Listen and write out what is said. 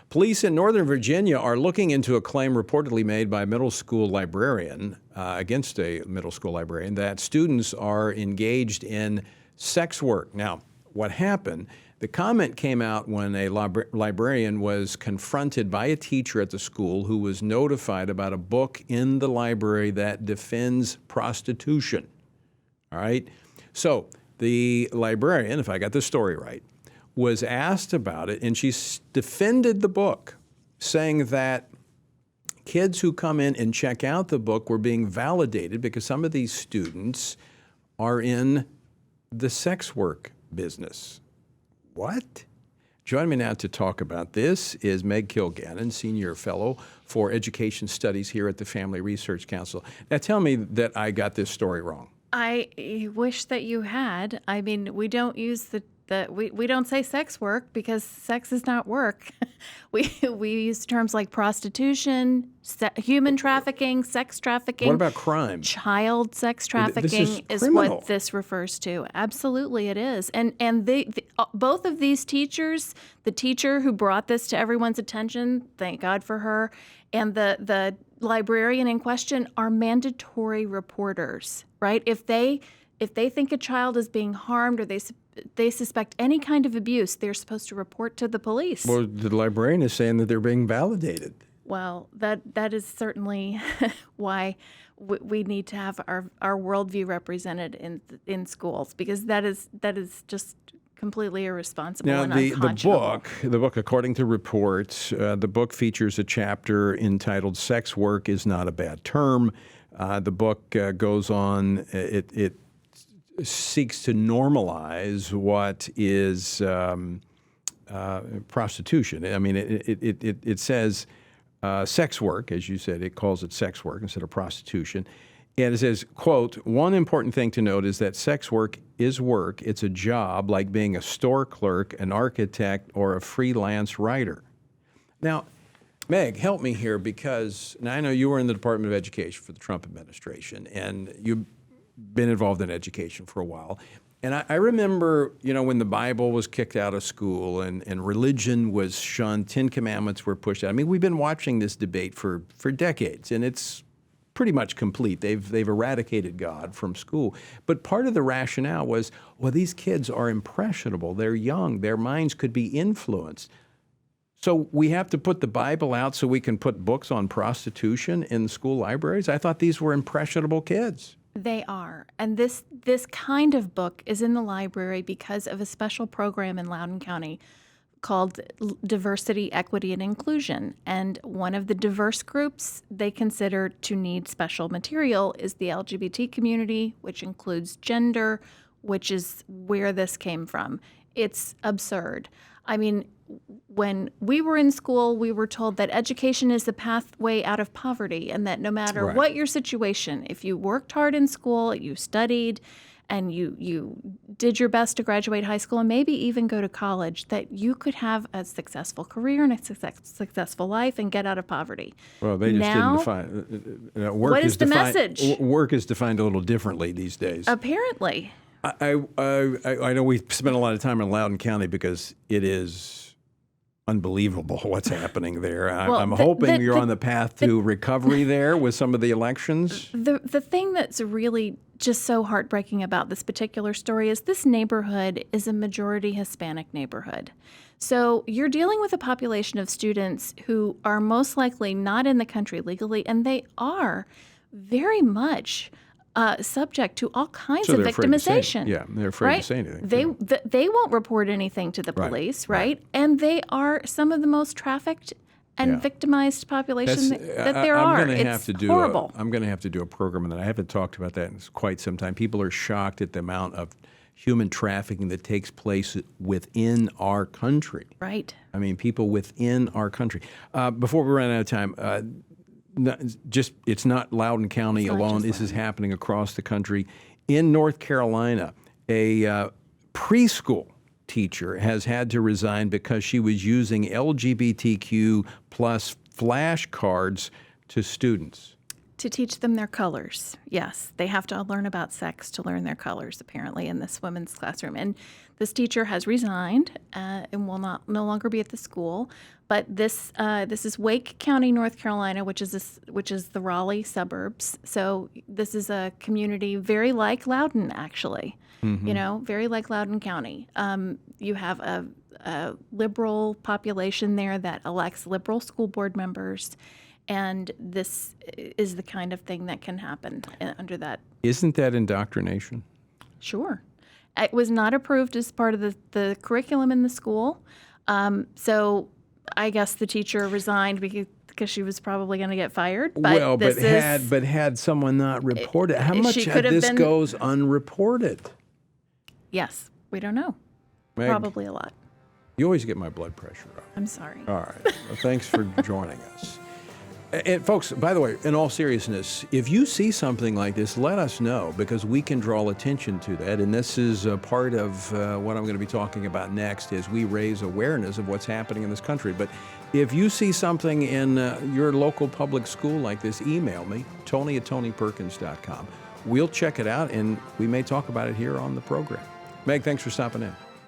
Police in Northern Virginia are looking into a claim reportedly made by a middle school librarian against a middle school librarian that students are engaged in sex work. Now, what happened? The comment came out when a librarian was confronted by a teacher at the school who was notified about a book in the library that defends prostitution. All right? So the librarian, if I got the story right, was asked about it, and she defended the book, saying that kids who come in and check out the book were being validated because some of these students are in the sex work business. What? Joining me now to talk about this is Meg Kilgannon, Senior Fellow for Education Studies here at the Family Research Council. Now tell me that I got this story wrong. I wish that you had. I mean, we don't use we don't say sex work because sex is not work. we use terms like prostitution, human trafficking, sex trafficking. What about crime? Child sex trafficking is what this refers to. Absolutely, it is. And both of these teachers, the teacher who brought this to everyone's attention, thank God for her, and the librarian in question are mandatory reporters, right? If they think a child is being harmed or they suspect any kind of abuse, they're supposed to report to the police. Well, the librarian is saying that they're being validated. Well, that is certainly why we need to have our worldview represented in schools, because that is just completely irresponsible and unconscionable. The book, according to reports, the book features a chapter entitled "Sex Work is Not a Bad Term." The book goes on. It seeks to normalize what is prostitution. I mean, it says sex work, as you said. It calls it sex work instead of prostitution. And it says, quote, "One important thing to note is that sex work is work. It's a job like being a store clerk, an architect, or a freelance writer." Now, Meg, help me here, because now I know you were in the Department of Education for the Trump administration, and you've been involved in education for a while. And I remember, when the Bible was kicked out of school and religion was shunned, 10 Commandments were pushed out. I mean, we've been watching this debate for decades, and it's pretty much complete. They've eradicated God from school. But part of the rationale was, well, these kids are impressionable. They're young. Their minds could be influenced. So we have to put the Bible out so we can put books on prostitution in school libraries? I thought these were impressionable kids. They are. And this kind of book is in the library because of a special program in Loudoun County called Diversity, Equity, and Inclusion. And one of the diverse groups they consider to need special material is the LGBT community, which includes gender, which is where this came from. It's absurd. I mean, when we were in school, we were told that education is the pathway out of poverty, and that no matter what your situation, if you worked hard in school, you studied, and you did your best to graduate high school and maybe even go to college, that you could have a successful career and a successful life and get out of poverty. Well, they just didn't define work. What is the message? Work is defined a little differently these days. Apparently. I know we spent a lot of time in Loudoun County because it is unbelievable what's happening there. I'm hoping you're on the path to recovery there with some of the elections. The thing that's really just so heartbreaking about this particular story is this neighborhood is a majority Hispanic neighborhood. So you're dealing with a population of students who are most likely not in the country legally, and they are very much subject to all kinds of victimization. They're afraid to say anything. They won't report anything to the police, right? And they are some of the most trafficked and victimized population that there are. It's horrible. I'm going to have to do a program on that. I haven't talked about that in quite some time. People are shocked at the amount of human trafficking that takes place within our country. Right. I mean, people within our country. Before we run out of time, it's not Loudoun County alone. This is happening across the country. In North Carolina, a preschool teacher has had to resign because she was using LGBTQ plus flashcards to students. To teach them their colors. Yes, they have to learn about sex to learn their colors, apparently, in this women's classroom. And this teacher has resigned and will no longer be at the school. But this is Wake County, North Carolina, which is the Raleigh suburbs. So this is a community very like Loudoun, actually. You know, very like Loudoun County. You have a liberal population there that elects liberal school board members. And this is the kind of thing that can happen under that. Isn't that indoctrination? Sure. It was not approved as part of the curriculum in the school. So I guess the teacher resigned because she was probably going to get fired. But had someone not reported, how much she of could have this been, goes unreported? Yes, we don't know. Meg, probably a lot. You always get my blood pressure up. I'm sorry. All right. Well, thanks for joining us. And folks, by the way, in all seriousness, if you see something like this, let us know, because we can draw attention to that. And this is a part of what I'm going to be talking about next, as we raise awareness of what's happening in this country. But if you see something in your local public school like this, email me, Tony@TonyPerkins.com. We'll check it out, and we may talk about it here on the program. Meg, thanks for stopping in.